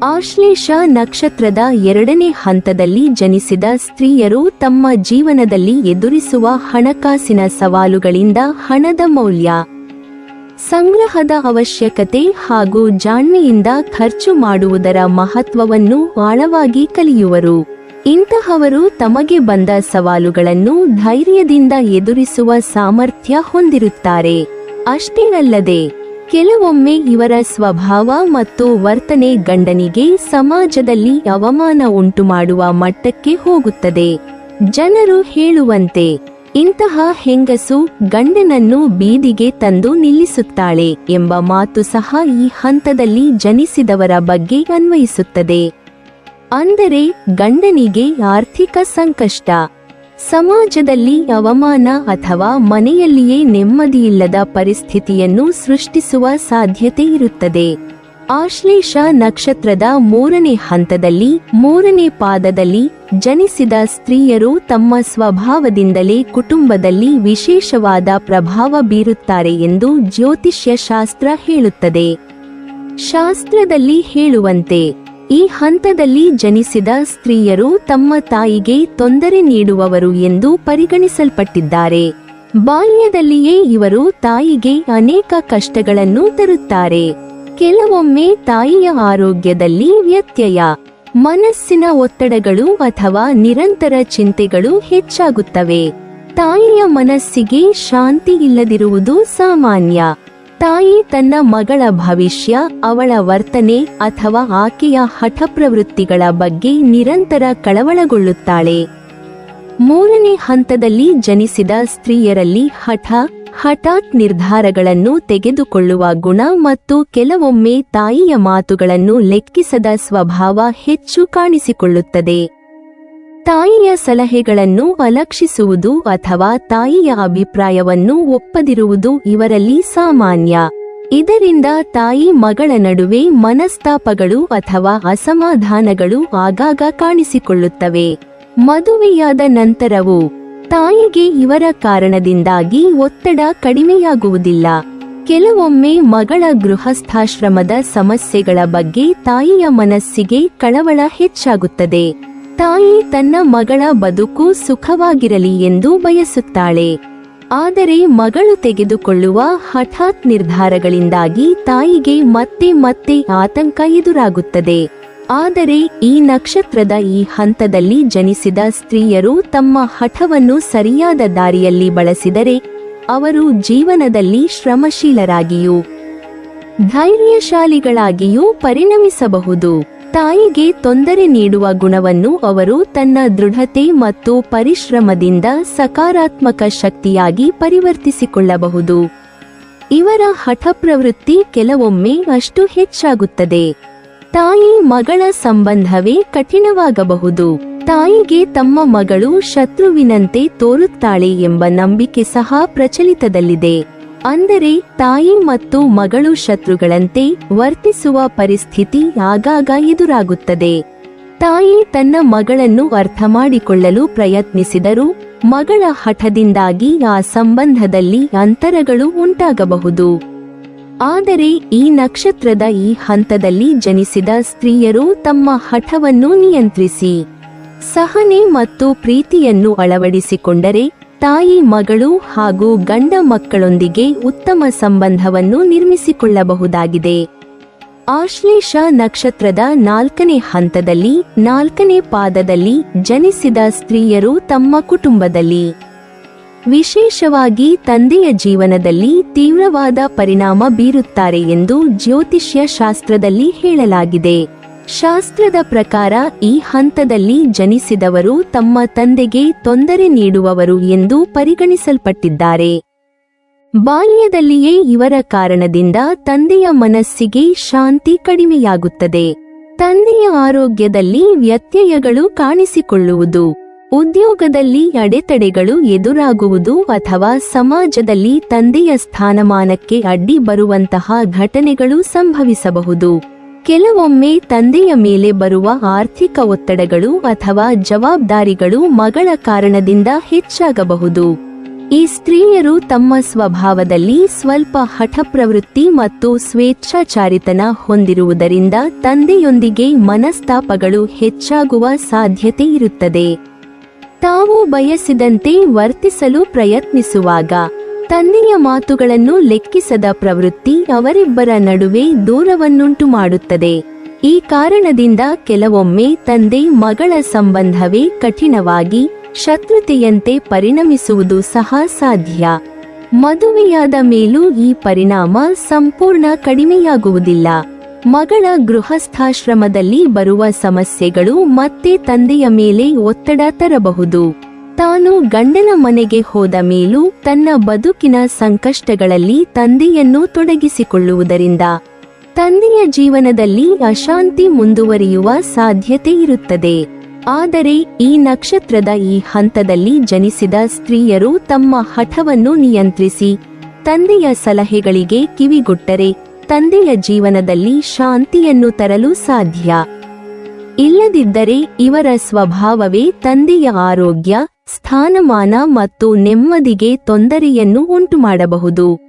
ಆಶ್ಲೇಷ ನಕ್ಷತ್ರದ 2ನೇ ಹಂತದಲ್ಲಿ ಜನಿಸಿದ ಸ್ತ್ರೀಯರು ತಮ್ಮ ಜೀವನದಲ್ಲಿ ಎದುರಿಸುವ ಹಣಕಾಸಿನ ಸವಾಲುಗಳಿಂದ ಹಣದ ಮೌಲ್ಯ, ಸಂಗ್ರಹದ ಅವಶ್ಯಕತೆ ಹಾಗೂ ಜಾಣ್ಮೆಯಿಂದ ಖರ್ಚು ಮಾಡುವುದರ ಮಹತ್ವವನ್ನು ಆಳವಾಗಿ ಕಲಿಯುವರು. ಇಂತಹವರು ತಮಗೆ ಬಂದ ಸವಾಲುಗಳನ್ನು ಧೈರ್ಯದಿಂದ ಎದುರಿಸುವ ಸಾಮರ್ಥ್ಯ ಹೊಂದಿರುತ್ತಾರೆ. ಅಷ್ಟೇ ಅಲ್ಲದೆ ಕೆಲವೊಮ್ಮೆ ಇವರ ಸ್ವಭಾವ ಮತ್ತು ವರ್ತನೆ ಗಂಡನಿಗೆ ಸಮಾಜದಲ್ಲಿ ಅವಮಾನ ಉಂಟುಮಾಡುವ ಮಟ್ಟಕ್ಕೆ ಹೋಗುತ್ತದೆ. ಜನರು ಹೇಳುವಂತೆ ಇಂತಹ ಹೆಂಗಸು ಗಂಡನನ್ನು ಬೀದಿಗೆ ತಂದು ನಿಲ್ಲಿಸುತ್ತಾಳೆ ಎಂಬ ಮಾತು ಸಹ ಈ ಹಂತದಲ್ಲಿ ಜನಿಸಿದವರ ಬಗ್ಗೆ ಅನ್ವಯಿಸುತ್ತದೆ. ಅಂದರೆ ಗಂಡನಿಗೆ ಆರ್ಥಿಕ ಸಂಕಷ್ಟ, ಸಮಾಜದಲ್ಲಿ ಅವಮಾನ ಅಥವಾ ಮನೆಯಲ್ಲಿಯೇ ನೆಮ್ಮದಿಯಿಲ್ಲದ ಪರಿಸ್ಥಿತಿಯನ್ನು ಸೃಷ್ಟಿಸುವ ಸಾಧ್ಯತೆ ಇರುತ್ತದೆ. ಆಶ್ಲೇಷ ನಕ್ಷತ್ರದ 3ನೇ ಹಂತದಲ್ಲಿ 3ನೇ ಪಾದದಲ್ಲಿ ಜನಿಸಿದ ಸ್ತ್ರೀಯರು ತಮ್ಮ ಸ್ವಭಾವದಿಂದಲೇ ಕುಟುಂಬದಲ್ಲಿ ವಿಶೇಷವಾದ ಪ್ರಭಾವ ಬೀರುತ್ತಾರೆ ಎಂದು ಜ್ಯೋತಿಷ್ಯ ಶಾಸ್ತ್ರ ಹೇಳುತ್ತದೆ. ಶಾಸ್ತ್ರದಲ್ಲಿ ಹೇಳುವಂತೆ ಈ ಹಂತದಲ್ಲಿ ಜನಿಸಿದ ಸ್ತ್ರೀಯರು ತಮ್ಮ ತಾಯಿಗೆ ತೊಂದರೆ ನೀಡುವವರು ಎಂದು ಪರಿಗಣಿಸಲ್ಪಟ್ಟಿದ್ದಾರೆ. ಬಾಲ್ಯದಲ್ಲಿಯೇ ಇವರು ತಾಯಿಗೆ ಅನೇಕ ಕಷ್ಟಗಳನ್ನು ತರುತ್ತಾರೆ. ಕೆಲವೊಮ್ಮೆ ತಾಯಿಯ ಆರೋಗ್ಯದಲ್ಲಿ ವ್ಯತ್ಯಯ, ಮನಸ್ಸಿನ ಒತ್ತಡಗಳು ಅಥವಾ ನಿರಂತರ ಚಿಂತೆಗಳು ಹೆಚ್ಚಾಗುತ್ತವೆ. ತಾಯಿಯ ಮನಸ್ಸಿಗೆ ಶಾಂತಿ ಇಲ್ಲದಿರುವುದು ಸಾಮಾನ್ಯ. ತಾಯಿ ತನ್ನ ಮಗಳ ಭವಿಷ್ಯ, ಅವಳ ವರ್ತನೆ ಅಥವಾ ಆಕೆಯ ಹಠಪ್ರವೃತ್ತಿಗಳ ಬಗ್ಗೆ ನಿರಂತರ ಕಳವಳಗೊಳ್ಳುತ್ತಾಳೆ. 3ನೇ ಹಂತದಲ್ಲಿ ಜನಿಸಿದ ಸ್ತ್ರೀಯರಲ್ಲಿ ಹಠಾತ್ ನಿರ್ಧಾರಗಳನ್ನು ತೆಗೆದುಕೊಳ್ಳುವ ಗುಣ ಮತ್ತು ಕೆಲವೊಮ್ಮೆ ತಾಯಿಯ ಮಾತುಗಳನ್ನು ಲೆಕ್ಕಿಸದ ಸ್ವಭಾವ ಹೆಚ್ಚು ಕಾಣಿಸಿಕೊಳ್ಳುತ್ತದೆ. ತಾಯಿಯ ಸಲಹೆಗಳನ್ನು ಅಲಕ್ಷಿಸುವುದು ಅಥವಾ ತಾಯಿಯ ಅಭಿಪ್ರಾಯವನ್ನು ಒಪ್ಪದಿರುವುದು ಇವರಲ್ಲಿ ಸಾಮಾನ್ಯ. ಇದರಿಂದ ತಾಯಿ ಮಗಳ ನಡುವೆ ಮನಸ್ತಾಪಗಳು ಅಥವಾ ಅಸಮಾಧಾನಗಳು ಆಗಾಗ ಕಾಣಿಸಿಕೊಳ್ಳುತ್ತವೆ. ಮದುವೆಯಾದ ನಂತರವೂ ತಾಯಿಗೆ ಇವರ ಕಾರಣದಿಂದಾಗಿ ಒತ್ತಡ ಕಡಿಮೆಯಾಗುವುದಿಲ್ಲ. ಕೆಲವೊಮ್ಮೆ ಮಗಳ ಗೃಹಸ್ಥಾಶ್ರಮದ ಸಮಸ್ಯೆಗಳ ಬಗ್ಗೆ ತಾಯಿಯ ಮನಸ್ಸಿಗೆ ಕಳವಳ ಹೆಚ್ಚಾಗುತ್ತದೆ. ತಾಯಿ ತನ್ನ ಮಗಳ ಬದುಕು ಸುಖವಾಗಿರಲಿ ಎಂದು ಬಯಸುತ್ತಾಳೆ. ಆದರೆ ಮಗಳು ತೆಗೆದುಕೊಳ್ಳುವ ಹಠಾತ್ ನಿರ್ಧಾರಗಳಿಂದಾಗಿ ತಾಯಿಗೆ ಮತ್ತೆ ಮತ್ತೆ ಆತಂಕ ಎದುರಾಗುತ್ತದೆ. ಆದರೆ ಈ ನಕ್ಷತ್ರದ ಈ ಹಂತದಲ್ಲಿ ಜನಿಸಿದ ಸ್ತ್ರೀಯರು ತಮ್ಮ ಹಠವನ್ನು ಸರಿಯಾದ ದಾರಿಯಲ್ಲಿ ಬಳಸಿದರೆ ಅವರು ಜೀವನದಲ್ಲಿ ಶ್ರಮಶೀಲರಾಗಿಯೂ ಧೈರ್ಯಶಾಲಿಗಳಾಗಿಯೂ ಪರಿಣಮಿಸಬಹುದು. ತಾಯಿಗೆ ತೊಂದರೆ ನೀಡುವ ಗುಣವನ್ನು ಅವರು ತನ್ನ ದೃಢತೆ ಮತ್ತು ಪರಿಶ್ರಮದಿಂದ ಸಕಾರಾತ್ಮಕ ಶಕ್ತಿಯಾಗಿ ಪರಿವರ್ತಿಸಿಕೊಳ್ಳಬಹುದು. ಇವರ ಹಠಪ್ರವೃತ್ತಿ ಕೆಲವೊಮ್ಮೆ ಅಷ್ಟು ಹೆಚ್ಚಾಗುತ್ತದೆ. ತಾಯಿ ಮಗಳ ಸಂಬಂಧವೇ ಕಠಿಣವಾಗಬಹುದು. ತಾಯಿಗೆ ತಮ್ಮ ಮಗಳು ಶತ್ರುವಿನಂತೆ ತೋರುತ್ತಾಳೆ ಎಂಬ ನಂಬಿಕೆ ಸಹ ಪ್ರಚಲಿತದಲ್ಲಿದೆ. ಅಂದರೆ ತಾಯಿ ಮತ್ತು ಮಗಳು ಶತ್ರುಗಳಂತೆ ವರ್ತಿಸುವ ಪರಿಸ್ಥಿತಿ ಆಗಾಗ ಎದುರಾಗುತ್ತದೆ. ತಾಯಿ ತನ್ನ ಮಗಳನ್ನು ಅರ್ಥ ಮಾಡಿಕೊಳ್ಳಲು ಪ್ರಯತ್ನಿಸಿದರೂ ಮಗಳ ಹಠದಿಂದಾಗಿ ಆ ಸಂಬಂಧದಲ್ಲಿ ಅಂತರಗಳು ಉಂಟಾಗಬಹುದು. ಆದರೆ ಈ ನಕ್ಷತ್ರದ ಈ ಹಂತದಲ್ಲಿ ಜನಿಸಿದ ಸ್ತ್ರೀಯರು ತಮ್ಮ ಹಠವನ್ನು ನಿಯಂತ್ರಿಸಿ ಸಹನೆ ಮತ್ತು ಪ್ರೀತಿಯನ್ನು ಅಳವಡಿಸಿಕೊಂಡರೆ ತಾಯಿ ಮಗಳು ಹಾಗೂ ಗಂಡ ಮಕ್ಕಳೊಂದಿಗೆ ಉತ್ತಮ ಸಂಬಂಧವನ್ನು ನಿರ್ಮಿಸಿಕೊಳ್ಳಬಹುದಾಗಿದೆ. ಆಶ್ಲೇಷ ನಕ್ಷತ್ರದ 4ನೇ ಹಂತದಲ್ಲಿ 4ನೇ ಪಾದದಲ್ಲಿ ಜನಿಸಿದ ಸ್ತ್ರೀಯರು ತಮ್ಮ ಕುಟುಂಬದಲ್ಲಿ, ವಿಶೇಷವಾಗಿ ತಂದೆಯ ಜೀವನದಲ್ಲಿ ತೀವ್ರವಾದ ಪರಿಣಾಮ ಬೀರುತ್ತಾರೆ ಎಂದು ಜ್ಯೋತಿಷ್ಯ ಶಾಸ್ತ್ರದಲ್ಲಿ ಹೇಳಲಾಗಿದೆ. ಶಾಸ್ತ್ರದ ಪ್ರಕಾರ ಈ ಹಂತದಲ್ಲಿ ಜನಿಸಿದವರು ತಮ್ಮ ತಂದೆಗೆ ತೊಂದರೆ ನೀಡುವವರು ಎಂದು ಪರಿಗಣಿಸಲ್ಪಟ್ಟಿದ್ದಾರೆ. ಬಾಲ್ಯದಲ್ಲಿಯೇ ಇವರ ಕಾರಣದಿಂದ ತಂದೆಯ ಮನಸ್ಸಿಗೆ ಶಾಂತಿ ಕಡಿಮೆಯಾಗುತ್ತದೆ. ತಂದೆಯ ಆರೋಗ್ಯದಲ್ಲಿ ವ್ಯತ್ಯಯಗಳು ಕಾಣಿಸಿಕೊಳ್ಳುವುದು, ಉದ್ಯೋಗದಲ್ಲಿ ಅಡೆತಡೆಗಳು ಎದುರಾಗುವುದು ಅಥವಾ ಸಮಾಜದಲ್ಲಿ ತಂದೆಯ ಸ್ಥಾನಮಾನಕ್ಕೆ ಅಡ್ಡಿ ಬರುವಂತಹ ಘಟನೆಗಳು ಸಂಭವಿಸಬಹುದು. ಕೆಲವೊಮ್ಮೆ ತಂದೆಯ ಮೇಲೆ ಬರುವ ಆರ್ಥಿಕ ಒತ್ತಡಗಳು ಅಥವಾ ಜವಾಬ್ದಾರಿಗಳು ಮಗಳ ಕಾರಣದಿಂದ ಹೆಚ್ಚಾಗಬಹುದು. ಈ ಸ್ತ್ರೀಯರು ತಮ್ಮ ಸ್ವಭಾವದಲ್ಲಿ ಸ್ವಲ್ಪ ಹಠಪ್ರವೃತ್ತಿ ಮತ್ತು ಸ್ವೇಚ್ಛಾಚಾರಿತನ ಹೊಂದಿರುವುದರಿಂದ ತಂದೆಯೊಂದಿಗೆ ಮನಸ್ತಾಪಗಳು ಹೆಚ್ಚಾಗುವ ಸಾಧ್ಯತೆ ಇರುತ್ತದೆ. ತಾವು ಬಯಸಿದಂತೆ ವರ್ತಿಸಲು ಪ್ರಯತ್ನಿಸುವಾಗ ತಂದೆಯ ಮಾತುಗಳನ್ನು ಲೆಕ್ಕಿಸದ ಪ್ರವೃತ್ತಿ ಅವರಿಬ್ಬರ ನಡುವೆ ದೂರವನ್ನುಂಟು ಮಾಡುತ್ತದೆ. ಈ ಕಾರಣದಿಂದ ಕೆಲವೊಮ್ಮೆ ತಂದೆ ಮಗಳ ಸಂಬಂಧವೇ ಕಠಿಣವಾಗಿ ಶತ್ರುತೆಯಂತೆ ಪರಿಣಮಿಸುವುದು ಸಹ ಸಾಧ್ಯ. ಮದುವೆಯಾದ ಮೇಲೂ ಈ ಪರಿಣಾಮ ಸಂಪೂರ್ಣ ಕಡಿಮೆಯಾಗುವುದಿಲ್ಲ. ಮಗಳ ಗೃಹಸ್ಥಾಶ್ರಮದಲ್ಲಿ ಬರುವ ಸಮಸ್ಯೆಗಳು ಮತ್ತೆ ತಂದೆಯ ಮೇಲೆ ಒತ್ತಡ ತರಬಹುದು. ತಾನು ಗಂಡನ ಮನೆಗೆ ಹೋದ ಮೇಲೂ ತನ್ನ ಬದುಕಿನ ಸಂಕಷ್ಟಗಳಲ್ಲಿ ತಂದೆಯನ್ನು ತೊಡಗಿಸಿಕೊಳ್ಳುವುದರಿಂದ ತಂದೆಯ ಜೀವನದಲ್ಲಿ ಅಶಾಂತಿ ಮುಂದುವರಿಯುವ ಸಾಧ್ಯತೆ ಇರುತ್ತದೆ. ಆದರೆ ಈ ನಕ್ಷತ್ರದ ಈ ಹಂತದಲ್ಲಿ ಜನಿಸಿದ ಸ್ತ್ರೀಯರು ತಮ್ಮ ಹಠವನ್ನು ನಿಯಂತ್ರಿಸಿ ತಂದೆಯ ಸಲಹೆಗಳಿಗೆ ಕಿವಿಗೊಟ್ಟರೆ ತಂದೆಯ ಜೀವನದಲ್ಲಿ ಶಾಂತಿಯನ್ನು ತರಲು ಸಾಧ್ಯ. ಇಲ್ಲದಿದ್ದರೆ ಇವರ ಸ್ವಭಾವವೇ ತಂದೆಯ ಆರೋಗ್ಯ, ಸ್ಥಾನಮಾನ ಮತ್ತು ನೆಮ್ಮದಿಗೆ ತೊಂದರೆಯನ್ನು ಉಂಟುಮಾಡಬಹುದು.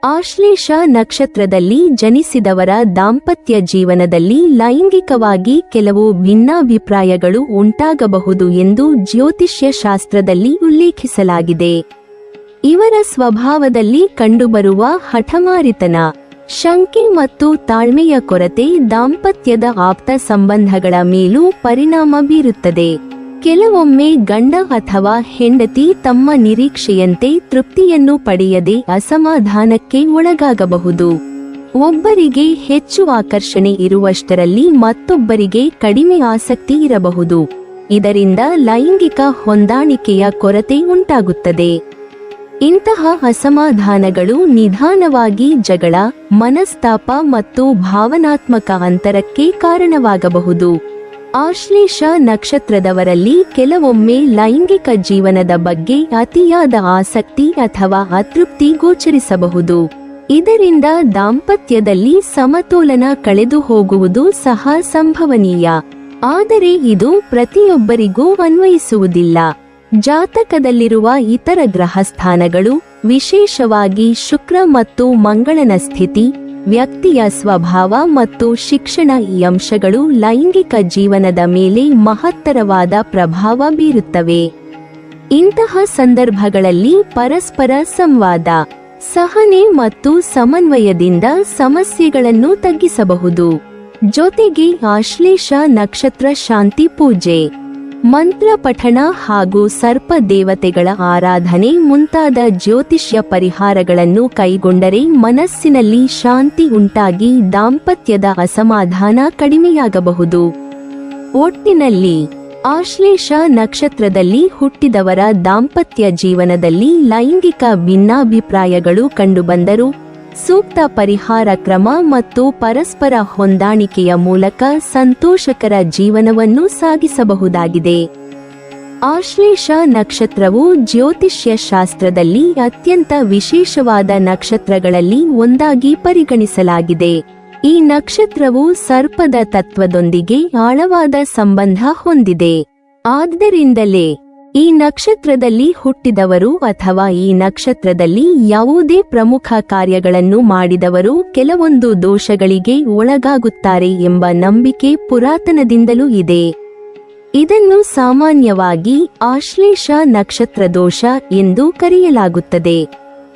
ಆಶ್ಲೇಷ ನಕ್ಷತ್ರದಲ್ಲಿ ಜನಿಸಿದವರ ದಾಂಪತ್ಯ ಜೀವನದಲ್ಲಿ ಲೈಂಗಿಕವಾಗಿ ಕೆಲವು ಭಿನ್ನಾಭಿಪ್ರಾಯಗಳು ಉಂಟಾಗಬಹುದು ಎಂದು ಜ್ಯೋತಿಷ್ಯ ಶಾಸ್ತ್ರದಲ್ಲಿ ಉಲ್ಲೇಖಿಸಲಾಗಿದೆ. ಇವರ ಸ್ವಭಾವದಲ್ಲಿ ಕಂಡುಬರುವ ಹಠಮಾರಿತನ, ಶಂಕೆ ಮತ್ತು ತಾಳ್ಮೆಯ ಕೊರತೆ ದಾಂಪತ್ಯದ ಆಪ್ತ ಸಂಬಂಧಗಳ ಮೇಲೂ ಪರಿಣಾಮ ಬೀರುತ್ತದೆ. ಕೆಲವೊಮ್ಮೆ ಗಂಡ ಅಥವಾ ಹೆಂಡತಿ ತಮ್ಮ ನಿರೀಕ್ಷೆಯಂತೆ ತೃಪ್ತಿಯನ್ನು ಪಡೆಯದೆ ಅಸಮಾಧಾನಕ್ಕೆ ಒಳಗಾಗಬಹುದು. ಒಬ್ಬರಿಗೆ ಹೆಚ್ಚು ಆಕರ್ಷಣೆ ಇರುವಷ್ಟರಲ್ಲಿ ಮತ್ತೊಬ್ಬರಿಗೆ ಕಡಿಮೆ ಆಸಕ್ತಿ ಇರಬಹುದು. ಇದರಿಂದ ಲೈಂಗಿಕ ಹೊಂದಾಣಿಕೆಯ ಕೊರತೆ ಉಂಟಾಗುತ್ತದೆ. ಇಂತಹ ಅಸಮಾಧಾನಗಳು ನಿಧಾನವಾಗಿ ಜಗಳ, ಮನಸ್ತಾಪ ಮತ್ತು ಭಾವನಾತ್ಮಕ ಅಂತರಕ್ಕೆ ಕಾರಣವಾಗಬಹುದು. ಆಶ್ಲೇಷ ನಕ್ಷತ್ರದವರಲ್ಲಿ ಕೆಲವೊಮ್ಮೆ ಲೈಂಗಿಕ ಜೀವನದ ಬಗ್ಗೆ ಅತಿಯಾದ ಆಸಕ್ತಿ ಅಥವಾ ಅತೃಪ್ತಿ ಗೋಚರಿಸಬಹುದು. ಇದರಿಂದ ದಾಂಪತ್ಯದಲ್ಲಿ ಸಮತೋಲನ ಕಳೆದು ಹೋಗುವುದು ಸಹ ಸಂಭವನೀಯ. ಆದರೆ ಇದು ಪ್ರತಿಯೊಬ್ಬರಿಗೂ ಅನ್ವಯಿಸುವುದಿಲ್ಲ. ಜಾತಕದಲ್ಲಿರುವ ಇತರ ಗ್ರಹಸ್ಥಾನಗಳು, ವಿಶೇಷವಾಗಿ ಶುಕ್ರ ಮತ್ತು ಮಂಗಳನ ಸ್ಥಿತಿ, ವ್ಯಕ್ತಿಯ ಸ್ವಭಾವ ಮತ್ತು ಶಿಕ್ಷಣ ಈ ಅಂಶಗಳು ಲೈಂಗಿಕ ಜೀವನದ ಮೇಲೆ ಮಹತ್ತರವಾದ ಪ್ರಭಾವ ಬೀರುತ್ತವೆ. ಇಂತಹ ಸಂದರ್ಭಗಳಲ್ಲಿ ಪರಸ್ಪರ ಸಂವಾದ, ಸಹನೆ ಮತ್ತು ಸಮನ್ವಯದಿಂದ ಸಮಸ್ಯೆಗಳನ್ನು ತಗ್ಗಿಸಬಹುದು. ಜೊತೆಗೆ ಆಶ್ಲೇಷ ನಕ್ಷತ್ರ ಶಾಂತಿ ಪೂಜೆ, ಮಂತ್ರ ಪಠಣ ಹಾಗೂ ಸರ್ಪ ದೇವತೆಗಳ ಆರಾಧನೆ ಮುಂತಾದ ಜ್ಯೋತಿಷ್ಯ ಪರಿಹಾರಗಳನ್ನು ಕೈಗೊಂಡರೆ ಮನಸ್ಸಿನಲ್ಲಿ ಶಾಂತಿ ಉಂಟಾಗಿ ದಾಂಪತ್ಯದ ಅಸಮಾಧಾನ ಕಡಿಮೆಯಾಗಬಹುದು. ಒಟ್ಟಿನಲ್ಲಿ ಆಶ್ಲೇಷ ನಕ್ಷತ್ರದಲ್ಲಿ ಹುಟ್ಟಿದವರ ದಾಂಪತ್ಯ ಜೀವನದಲ್ಲಿ ಲೈಂಗಿಕ ಭಿನ್ನಾಭಿಪ್ರಾಯಗಳು ಕಂಡುಬಂದರೂ ಸೂಕ್ತ ಪರಿಹಾರ ಕ್ರಮ ಮತ್ತು ಪರಸ್ಪರ ಹೊಂದಾಣಿಕೆಯ ಮೂಲಕ ಸಂತೋಷಕರ ಜೀವನವನ್ನು ಸಾಗಿಸಬಹುದಾಗಿದೆ. ಆಶ್ಲೇಷ ನಕ್ಷತ್ರವು ಜ್ಯೋತಿಷ್ಯ ಶಾಸ್ತ್ರದಲ್ಲಿ ಅತ್ಯಂತ ವಿಶೇಷವಾದ ನಕ್ಷತ್ರಗಳಲ್ಲಿ ಒಂದಾಗಿ ಪರಿಗಣಿಸಲಾಗಿದೆ. ಈ ನಕ್ಷತ್ರವು ಸರ್ಪದ ತತ್ವದೊಂದಿಗೆ ಆಳವಾದ ಸಂಬಂಧ ಹೊಂದಿದೆ. ಆದ್ದರಿಂದಲೇ ಈ ನಕ್ಷತ್ರದಲ್ಲಿ ಹುಟ್ಟಿದವರು ಅಥವಾ ಈ ನಕ್ಷತ್ರದಲ್ಲಿ ಯಾವುದೇ ಪ್ರಮುಖ ಕಾರ್ಯಗಳನ್ನು ಮಾಡಿದವರು ಕೆಲವೊಂದು ದೋಷಗಳಿಗೆ ಒಳಗಾಗುತ್ತಾರೆ ಎಂಬ ನಂಬಿಕೆ ಪುರಾತನದಿಂದಲೂ ಇದೆ. ಇದನ್ನು ಸಾಮಾನ್ಯವಾಗಿ ಆಶ್ಲೇಷ ನಕ್ಷತ್ರ ದೋಷ ಎಂದು ಕರೆಯಲಾಗುತ್ತದೆ.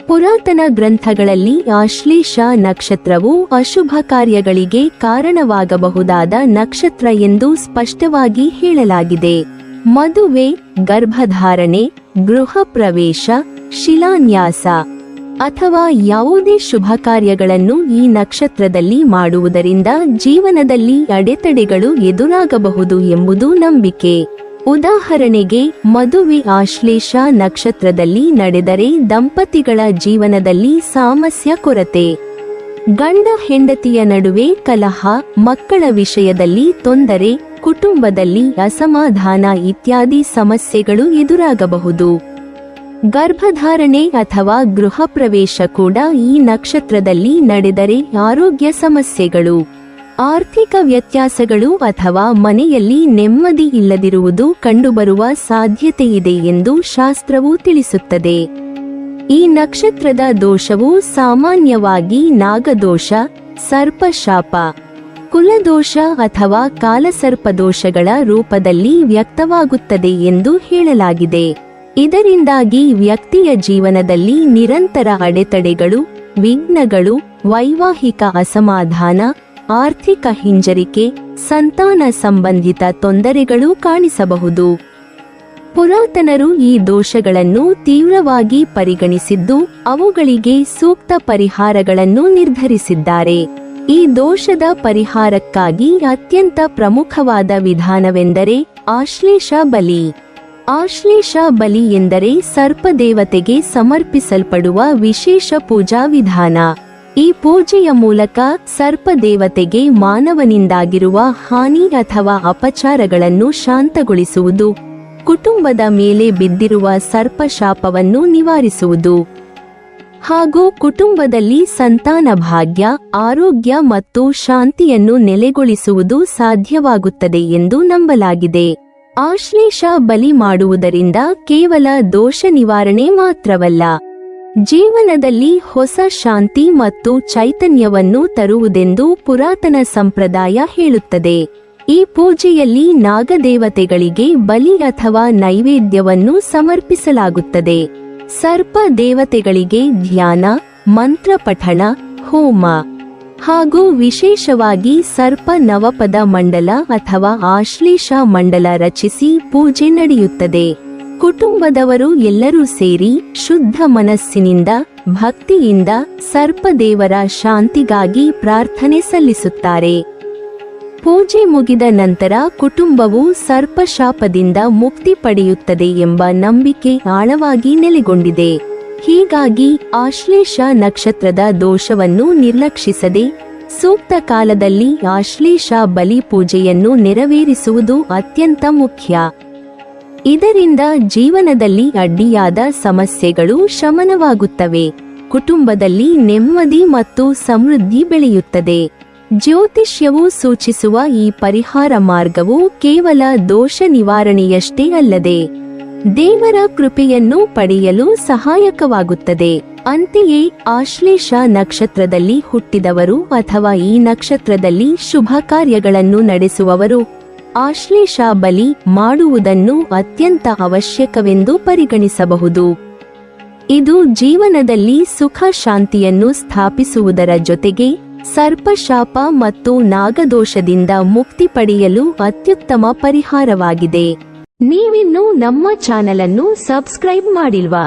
ಪುರಾತನ ಗ್ರಂಥಗಳಲ್ಲಿ ಆಶ್ಲೇಷ ನಕ್ಷತ್ರವು ಅಶುಭ ಕಾರ್ಯಗಳಿಗೆ ಕಾರಣವಾಗಬಹುದಾದ ನಕ್ಷತ್ರ ಎಂದು ಸ್ಪಷ್ಟವಾಗಿ ಹೇಳಲಾಗಿದೆ. ಮದುವೆ, ಗರ್ಭಧಾರಣೆ, ಗೃಹ ಪ್ರವೇಶ, ಶಿಲಾನ್ಯಾಸ ಅಥವಾ ಯಾವುದೇ ಶುಭ ಕಾರ್ಯಗಳನ್ನು ಈ ನಕ್ಷತ್ರದಲ್ಲಿ ಮಾಡುವುದರಿಂದ ಜೀವನದಲ್ಲಿ ಅಡೆತಡೆಗಳು ಎದುರಾಗಬಹುದು ಎಂಬುದು ನಂಬಿಕೆ. ಉದಾಹರಣೆಗೆ, ಮದುವೆ ಆಶ್ಲೇಷ ನಕ್ಷತ್ರದಲ್ಲಿ ನಡೆದರೆ ದಂಪತಿಗಳ ಜೀವನದಲ್ಲಿ ಸಾಮರಸ್ಯ ಕೊರತೆ, ಗಂಡ ಹೆಂಡತಿಯ ನಡುವೆ ಕಲಹ, ಮಕ್ಕಳ ವಿಷಯದಲ್ಲಿ ತೊಂದರೆ, ಕುಟುಂಬದಲ್ಲಿ ಅಸಮಾಧಾನ ಇತ್ಯಾದಿ ಸಮಸ್ಯೆಗಳು ಎದುರಾಗಬಹುದು. ಗರ್ಭಧಾರಣೆ ಅಥವಾ ಗೃಹ ಪ್ರವೇಶ ಕೂಡ ಈ ನಕ್ಷತ್ರದಲ್ಲಿ ನಡೆದರೆ ಆರೋಗ್ಯ ಸಮಸ್ಯೆಗಳು, ಆರ್ಥಿಕ ವ್ಯತ್ಯಾಸಗಳು ಅಥವಾ ಮನೆಯಲ್ಲಿ ನೆಮ್ಮದಿ ಇಲ್ಲದಿರುವುದು ಕಂಡುಬರುವ ಸಾಧ್ಯತೆಯಿದೆ ಎಂದು ಶಾಸ್ತ್ರವು ತಿಳಿಸುತ್ತದೆ. ಈ ನಕ್ಷತ್ರದ ದೋಷವು ಸಾಮಾನ್ಯವಾಗಿ ನಾಗದೋಷ, ಸರ್ಪಶಾಪ, ಕುಲದೋಷ ಅಥವಾ ಕಾಲಸರ್ಪದೋಷಗಳ ರೂಪದಲ್ಲಿ ವ್ಯಕ್ತವಾಗುತ್ತದೆ ಎಂದು ಹೇಳಲಾಗಿದೆ. ಇದರಿಂದಾಗಿ ವ್ಯಕ್ತಿಯ ಜೀವನದಲ್ಲಿ ನಿರಂತರ ಅಡೆತಡೆಗಳು, ವಿಘ್ನಗಳು, ವೈವಾಹಿಕ ಅಸಮಾಧಾನ, ಆರ್ಥಿಕ ಹಿಂಜರಿಕೆ, ಸಂತಾನ ಸಂಬಂಧಿತ ತೊಂದರೆಗಳು ಕಾಣಿಸಬಹುದು. ಪುರಾತನರು ಈ ದೋಷಗಳನ್ನು ತೀವ್ರವಾಗಿ ಪರಿಗಣಿಸಿದ್ದು ಅವುಗಳಿಗೆ ಸೂಕ್ತ ಪರಿಹಾರಗಳನ್ನು ನಿರ್ಧರಿಸಿದ್ದಾರೆ. ಈ ದೋಷದ ಪರಿಹಾರಕ್ಕಾಗಿ ಅತ್ಯಂತ ಪ್ರಮುಖವಾದ ವಿಧಾನವೆಂದರೆ ಆಶ್ಲೇಷ ಬಲಿ. ಆಶ್ಲೇಷ ಬಲಿ ಎಂದರೆ ಸರ್ಪದೇವತೆಗೆ ಸಮರ್ಪಿಸಲ್ಪಡುವ ವಿಶೇಷ ಪೂಜಾ ವಿಧಾನ. ಈ ಪೂಜೆಯ ಮೂಲಕ ಸರ್ಪದೇವತೆಗೆ ಮಾನವನಿಂದಾಗಿರುವ ಹಾನಿ ಅಥವಾ ಅಪಚಾರಗಳನ್ನು ಶಾಂತಗೊಳಿಸುವುದು, ಕುಟುಂಬದ ಮೇಲೆ ಬಿದ್ದಿರುವ ಸರ್ಪಶಾಪವನ್ನು ನಿವಾರಿಸುವುದು ಹಾಗೂ ಕುಟುಂಬದಲ್ಲಿ ಸಂತಾನ ಭಾಗ್ಯ, ಆರೋಗ್ಯ ಮತ್ತು ಶಾಂತಿಯನ್ನು ನೆಲೆಗೊಳಿಸುವುದು ಸಾಧ್ಯವಾಗುತ್ತದೆ ಎಂದು ನಂಬಲಾಗಿದೆ. ಆಶ್ಲೇಷ ಬಲಿ ಮಾಡುವುದರಿಂದ ಕೇವಲ ದೋಷ ನಿವಾರಣೆ ಮಾತ್ರವಲ್ಲ, ಜೀವನದಲ್ಲಿ ಹೊಸ ಶಾಂತಿ ಮತ್ತು ಚೈತನ್ಯವನ್ನು ತರುವುದೆಂದು ಪುರಾತನ ಸಂಪ್ರದಾಯ ಹೇಳುತ್ತದೆ. ಈ ಪೂಜೆಯಲ್ಲಿ ನಾಗದೇವತೆಗಳಿಗೆ ಬಲಿ ಅಥವಾ ನೈವೇದ್ಯವನ್ನು ಸಮರ್ಪಿಸಲಾಗುತ್ತದೆ. ಸರ್ಪ ದೇವತೆಗಳಿಗೆ ಧ್ಯಾನ, ಮಂತ್ರ ಪಠಣ, ಹೋಮ ಹಾಗೂ ವಿಶೇಷವಾಗಿ ಸರ್ಪ ನವಪದ ಮಂಡಲ ಅಥವಾ ಆಶ್ಲೇಷ ಮಂಡಲ ರಚಿಸಿ ಪೂಜೆ ನಡೆಯುತ್ತದೆ. ಕುಟುಂಬದವರು ಎಲ್ಲರೂ ಸೇರಿ ಶುದ್ಧ ಮನಸ್ಸಿನಿಂದ, ಭಕ್ತಿಯಿಂದ ಸರ್ಪದೇವರ ಶಾಂತಿಗಾಗಿ ಪ್ರಾರ್ಥನೆ ಸಲ್ಲಿಸುತ್ತಾರೆ. ಪೂಜೆ ಮುಗಿದ ನಂತರ ಕುಟುಂಬವು ಸರ್ಪಶಾಪದಿಂದ ಮುಕ್ತಿ ಪಡೆಯುತ್ತದೆ ಎಂಬ ನಂಬಿಕೆ ಆಳವಾಗಿ ನೆಲೆಗೊಂಡಿದೆ. ಹೀಗಾಗಿ ಆಶ್ಲೇಷ ನಕ್ಷತ್ರದ ದೋಷವನ್ನು ನಿರ್ಲಕ್ಷಿಸದೆ ಸೂಕ್ತ ಕಾಲದಲ್ಲಿ ಆಶ್ಲೇಷ ಬಲಿ ಪೂಜೆಯನ್ನು ನೆರವೇರಿಸುವುದು ಅತ್ಯಂತ ಮುಖ್ಯ. ಇದರಿಂದ ಜೀವನದಲ್ಲಿ ಅಡ್ಡಿಯಾದ ಸಮಸ್ಯೆಗಳು ಶಮನವಾಗುತ್ತವೆ, ಕುಟುಂಬದಲ್ಲಿ ನೆಮ್ಮದಿ ಮತ್ತು ಸಮೃದ್ಧಿ ಬೆಳೆಯುತ್ತದೆ. ಜ್ಯೋತಿಷ್ಯವು ಸೂಚಿಸುವ ಈ ಪರಿಹಾರ ಮಾರ್ಗವು ಕೇವಲ ದೋಷ ನಿವಾರಣೆಯಷ್ಟೇ ಅಲ್ಲದೆ ದೇವರ ಕೃಪೆಯನ್ನು ಪಡೆಯಲು ಸಹಾಯಕವಾಗುತ್ತದೆ. ಅಂತೆಯೇ ಆಶ್ಲೇಷ ನಕ್ಷತ್ರದಲ್ಲಿ ಹುಟ್ಟಿದವರು ಅಥವಾ ಈ ನಕ್ಷತ್ರದಲ್ಲಿ ಶುಭ ಕಾರ್ಯಗಳನ್ನು ನಡೆಸುವವರು ಆಶ್ಲೇಷ ಬಲಿ ಮಾಡುವುದನ್ನು ಅತ್ಯಂತ ಅವಶ್ಯಕವೆಂದು ಪರಿಗಣಿಸಬಹುದು. ಇದು ಜೀವನದಲ್ಲಿ ಸುಖ ಶಾಂತಿಯನ್ನು ಸ್ಥಾಪಿಸುವುದರ ಜೊತೆಗೆ ಸರ್ಪಶಾಪ ಮತ್ತು ನಾಗದೋಷದಿಂದ ಮುಕ್ತಿ ಪಡೆಯಲು ಅತ್ಯುತ್ತಮ ಪರಿಹಾರವಾಗಿದೆ. ನೀವಿನ್ನೂ ನಮ್ಮ ಚಾನೆಲ್ ಅನ್ನು ಸಬ್ಸ್ಕ್ರೈಬ್ ಮಾಡಿಲ್ವಾ?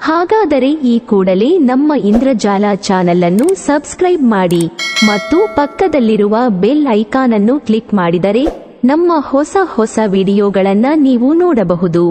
ಹಾಗಾದರೆ ಈ ಕೂಡಲೇ ನಮ್ಮ ಇಂದ್ರಜಾಲ ಚಾನೆಲ್ ಅನ್ನು ಸಬ್ಸ್ಕ್ರೈಬ್ ಮಾಡಿ ಮತ್ತು ಪಕ್ಕದಲ್ಲಿರುವ ಬೆಲ್ ಐಕಾನ್ ಅನ್ನು ಕ್ಲಿಕ್ ಮಾಡಿದರೆ ನಮ್ಮ ಹೊಸ ವಿಡಿಯೋಗಳನ್ನು ನೀವು ನೋಡಬಹುದು.